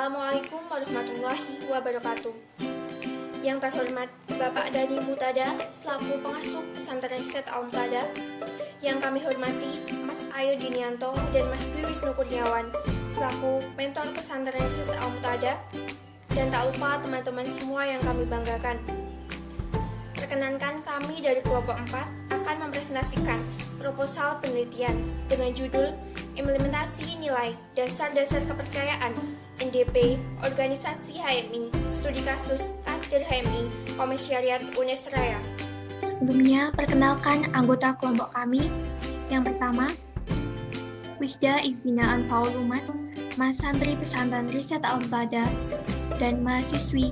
Assalamualaikum warahmatullahi wabarakatuh. Yang terhormat Bapak Dhani Mutada selaku pengasuh pesantren Riset Al-Mutada, yang kami hormati Mas Ayo Dinianto dan Mas Dwi Wisnu Kurniawan selaku mentor pesantren Riset Al-Mutada, dan tak lupa teman-teman semua yang kami banggakan. Perkenankan, kami dari kelompok 4 akan mempresentasikan proposal penelitian dengan judul Implementasi Nilai Dasar-Dasar Kepercayaan NDP Organisasi HMI Studi Kasus Kader HMI Komisariat UNES Raya. Sebelumnya, perkenalkan anggota kelompok kami. Yang pertama, Wihda Ibina Anfaulumat, Mahasantri Pesantren Riset Al-Mutada, dan mahasiswi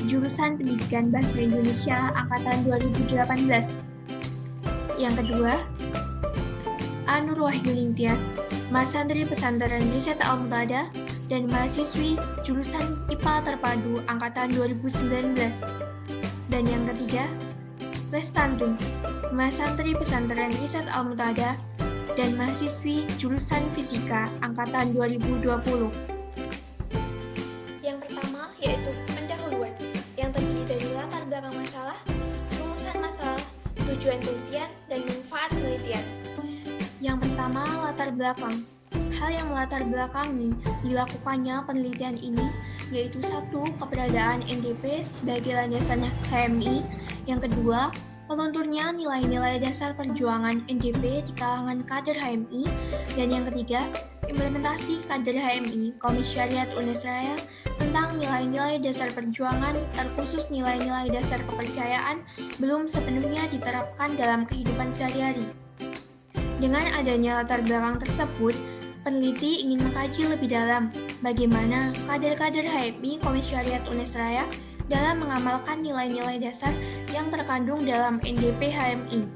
jurusan Pendidikan Bahasa Indonesia Angkatan 2018. Yang kedua, Anur Wahyu Lingtias, Mahasantri Pesantren Riset Al-Mutada, dan mahasiswi jurusan IPA Terpadu Angkatan 2019. Dan yang ketiga, Lestantum, Mahasantri Pesantren Riset Al-Mutada, dan mahasiswi jurusan Fisika Angkatan 2020. Yang pertama yaitu pendahuluan, yang terdiri dari latar belakang masalah, rumusan masalah, tujuan penelitian, dan manfaat penelitian. Yang pertama, latar belakang. Hal yang melatar belakangi dilakukannya penelitian ini yaitu satu, keberadaan NDP sebagai landasan HMI. Yang kedua, pelunturnya nilai-nilai dasar perjuangan NDP di kalangan kader HMI. Dan yang ketiga, implementasi kader HMI Komisariat UNES Raya tentang nilai-nilai dasar perjuangan, terkhusus nilai-nilai dasar kepercayaan, belum sepenuhnya diterapkan dalam kehidupan sehari-hari. Dengan adanya latar belakang tersebut, peneliti ingin mengkaji lebih dalam bagaimana kader-kader HMI Komisariat UNES Raya dalam mengamalkan nilai-nilai dasar yang terkandung dalam NDP HMI.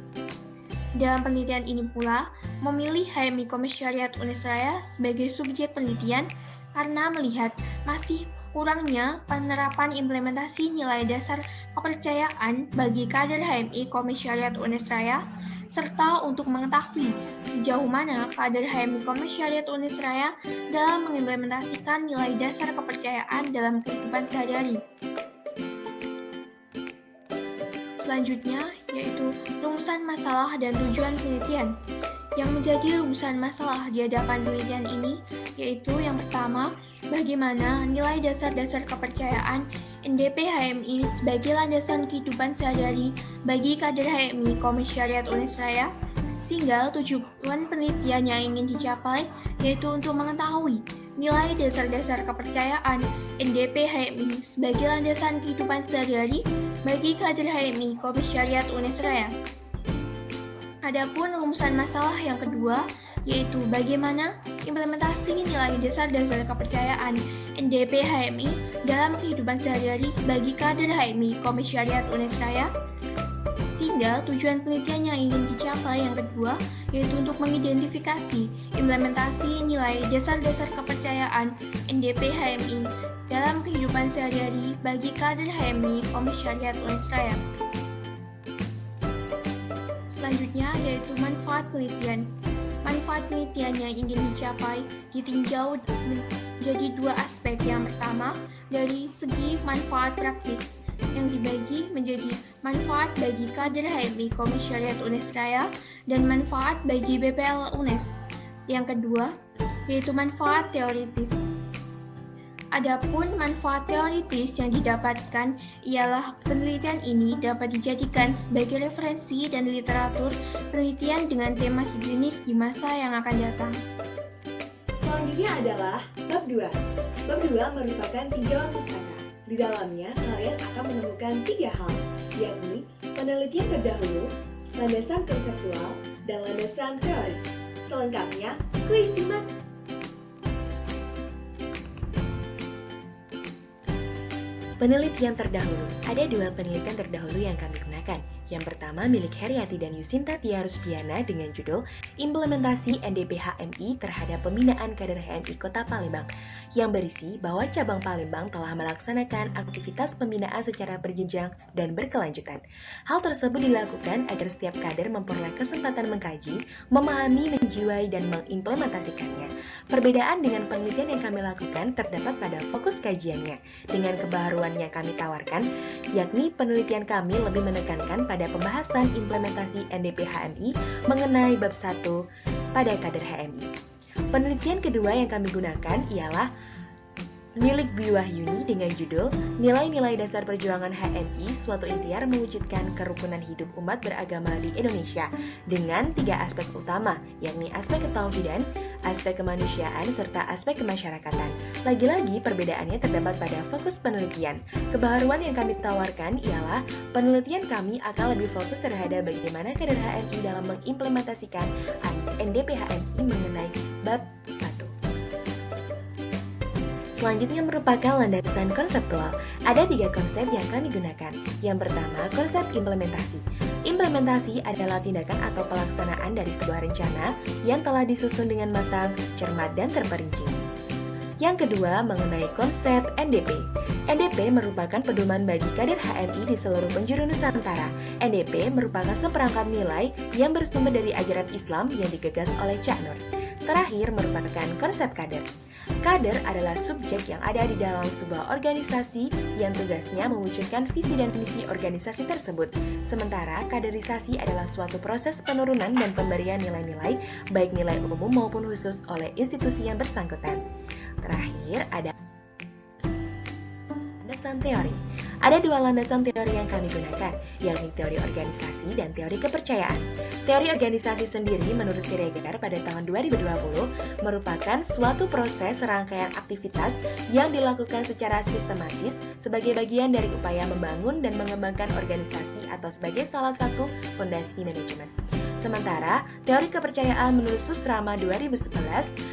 Dalam penelitian ini pula, memilih HMI Komisariat UNES Raya sebagai subjek penelitian karena melihat masih kurangnya penerapan implementasi nilai dasar kepercayaan bagi kader HMI Komisariat UNES Raya, serta untuk mengetahui sejauh mana kader HMI Komisariat UNES Raya dalam mengimplementasikan nilai dasar kepercayaan dalam kehidupan sehari-hari. Selanjutnya yaitu rumusan masalah dan tujuan penelitian. Yang menjadi rumusan masalah di hadapan penelitian ini yaitu yang pertama, bagaimana nilai dasar-dasar kepercayaan NDP HMI sebagai landasan kehidupan sehari-hari bagi kader HMI Komisariat UNES Raya, sehingga tujuan penelitian yang ingin dicapai yaitu untuk mengetahui nilai dasar-dasar kepercayaan NDP HMI sebagai landasan kehidupan sehari-hari bagi kader HMI Komisariat UNES Raya. Adapun rumusan masalah yang kedua yaitu bagaimana implementasi nilai dasar-dasar kepercayaan NDP HMI dalam kehidupan sehari-hari bagi kader HMI Komisariat UNES Raya, sehingga tujuan penelitian yang ingin dicapai yang kedua yaitu untuk mengidentifikasi implementasi nilai dasar-dasar kepercayaan NDP HMI dalam kehidupan sehari-hari bagi kader HMI Komisariat UNES Raya. Selanjutnya yaitu manfaat penelitian. Manfaat penelitian yang ingin dicapai ditinjau menjadi dua aspek. Yang pertama, dari segi manfaat praktis yang dibagi menjadi manfaat bagi kader HMI Komisariat UNES Raya dan manfaat bagi BPL UNES. Yang kedua, yaitu manfaat teoritis. Adapun manfaat teoritis yang didapatkan ialah penelitian ini dapat dijadikan sebagai referensi dan literatur penelitian dengan tema sejenis di masa yang akan datang. Selanjutnya adalah bab 2. Bab 2 merupakan tinjauan pustaka. Di dalamnya, kalian akan menemukan 3 hal, yakni penelitian terdahulu, landasan konseptual, dan landasan teori. Selengkapnya, kuis simak! Penelitian terdahulu. Ada 2 penelitian terdahulu yang kami gunakan. Yang pertama milik Heriati dan Yusinta Tia Rusdiana dengan judul Implementasi NDP HMI terhadap pembinaan kader HMI Kota Palembang. yang berisi bahwa cabang Palembang telah melaksanakan aktivitas pembinaan secara berjenjang dan berkelanjutan. Hal tersebut dilakukan agar setiap kader memperoleh kesempatan mengkaji, memahami, menjiwai, dan mengimplementasikannya. Perbedaan dengan penelitian yang kami lakukan terdapat pada fokus kajiannya. Dengan kebaharuan yang kami tawarkan, yakni penelitian kami lebih menekankan pada pembahasan implementasi NDP HMI mengenai bab 1 pada kader HMI. Penelitian kedua yang kami gunakan ialah milik Dwi Wahyuni dengan judul Nilai-nilai dasar perjuangan HMI suatu ikhtiar mewujudkan kerukunan hidup umat beragama di Indonesia dengan 3 aspek utama, yakni aspek ketauhidan, aspek kemanusiaan, serta aspek kemasyarakatan. Lagi-lagi perbedaannya terdapat pada fokus penelitian. Kebaharuan yang kami tawarkan ialah penelitian kami akan lebih fokus terhadap bagaimana kader HMI dalam mengimplementasikan NDP HMI mengenai bab 1. Selanjutnya merupakan landasan konseptual. Ada 3 konsep yang kami gunakan. Yang pertama, konsep implementasi. Implementasi adalah tindakan atau pelaksanaan dari sebuah rencana yang telah disusun dengan matang, cermat, dan terperinci. Yang kedua, mengenai konsep NDP. NDP merupakan pedoman bagi kader HMI di seluruh penjuru Nusantara. NDP merupakan seperangkat nilai yang bersumber dari ajaran Islam yang digagas oleh Cak Nur. Terakhir, merupakan konsep kader. Kader adalah subjek yang ada di dalam sebuah organisasi yang tugasnya mewujudkan visi dan misi organisasi tersebut. Sementara kaderisasi adalah suatu proses penurunan dan pemberian nilai-nilai, baik nilai umum maupun khusus oleh institusi yang bersangkutan. Terakhir ada landasan teori. Ada 2 landasan teori yang kami gunakan, yakni teori organisasi dan teori kepercayaan. Teori organisasi sendiri menurut Siregar pada tahun 2020 merupakan suatu proses serangkaian aktivitas yang dilakukan secara sistematis sebagai bagian dari upaya membangun dan mengembangkan organisasi atau sebagai salah satu fondasi manajemen. Sementara, teori kepercayaan menurut Susrama 2011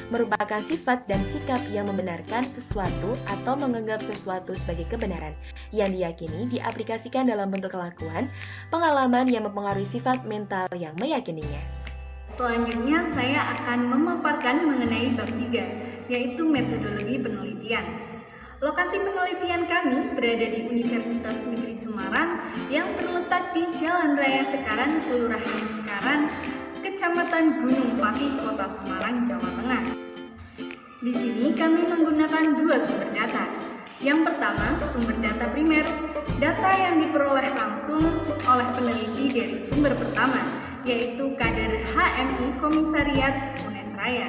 merupakan sifat dan sikap yang membenarkan sesuatu atau menganggap sesuatu sebagai kebenaran, yang diyakini diaplikasikan dalam bentuk kelakuan, pengalaman yang mempengaruhi sifat mental yang meyakininya. Selanjutnya saya akan memaparkan mengenai bab 3, yaitu metodologi penelitian. Lokasi penelitian kami berada di Universitas Negeri Semarang yang terletak di Jalan Raya Sekaran, Kelurahan Sekaran, Kecamatan Gunung Pati, Kota Semarang, Jawa Tengah. Di sini kami menggunakan 2 sumber data. Yang pertama, sumber data primer, data yang diperoleh langsung oleh peneliti dari sumber pertama, yaitu kader HMI Komisariat UNES Raya.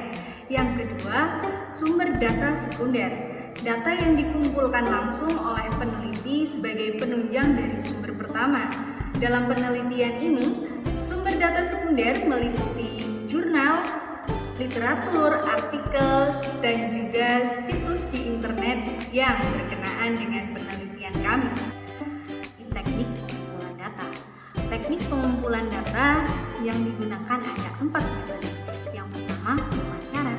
Yang kedua, sumber data sekunder, data yang dikumpulkan langsung oleh peneliti sebagai penunjang dari sumber pertama. Dalam penelitian ini, sumber data sekunder meliputi jurnal, literatur, artikel, dan juga situs di internet yang berkenaan dengan penelitian kami. Teknik pengumpulan data. Teknik pengumpulan data yang digunakan ada 4 metode. Yang pertama, wawancara.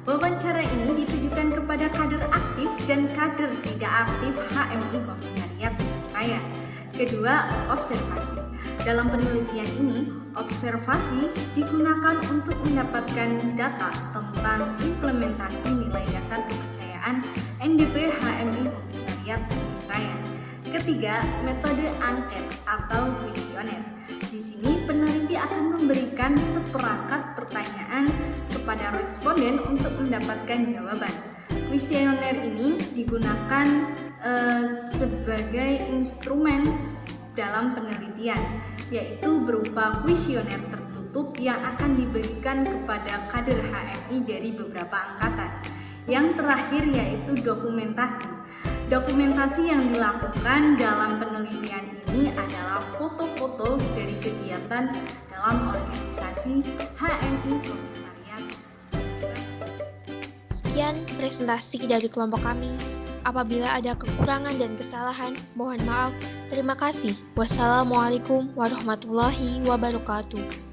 Wawancara ini ditujukan kepada kader aktif dan kader tidak aktif HMI Komisariat UNES Raya. Kedua, observasi. Dalam penelitian ini, observasi digunakan untuk mendapatkan data tentang implementasi nilai dasar kepercayaan NDP HMI Komisariat UNES Raya. Ketiga, metode angket atau kuesioner. Di sini peneliti akan memberikan seperangkat pertanyaan kepada responden untuk mendapatkan jawaban. Kuesioner ini digunakan sebagai instrumen dalam penelitian, yaitu berupa kuesioner tertutup yang akan diberikan kepada kader HMI dari beberapa angkatan. Yang terakhir yaitu dokumentasi. Dokumentasi yang dilakukan dalam penelitian ini adalah foto-foto dari kegiatan dalam organisasi HMI Komisariat. Sekian presentasi dari kelompok kami. Apabila ada kekurangan dan kesalahan, mohon maaf. Terima kasih. Wassalamualaikum warahmatullahi wabarakatuh.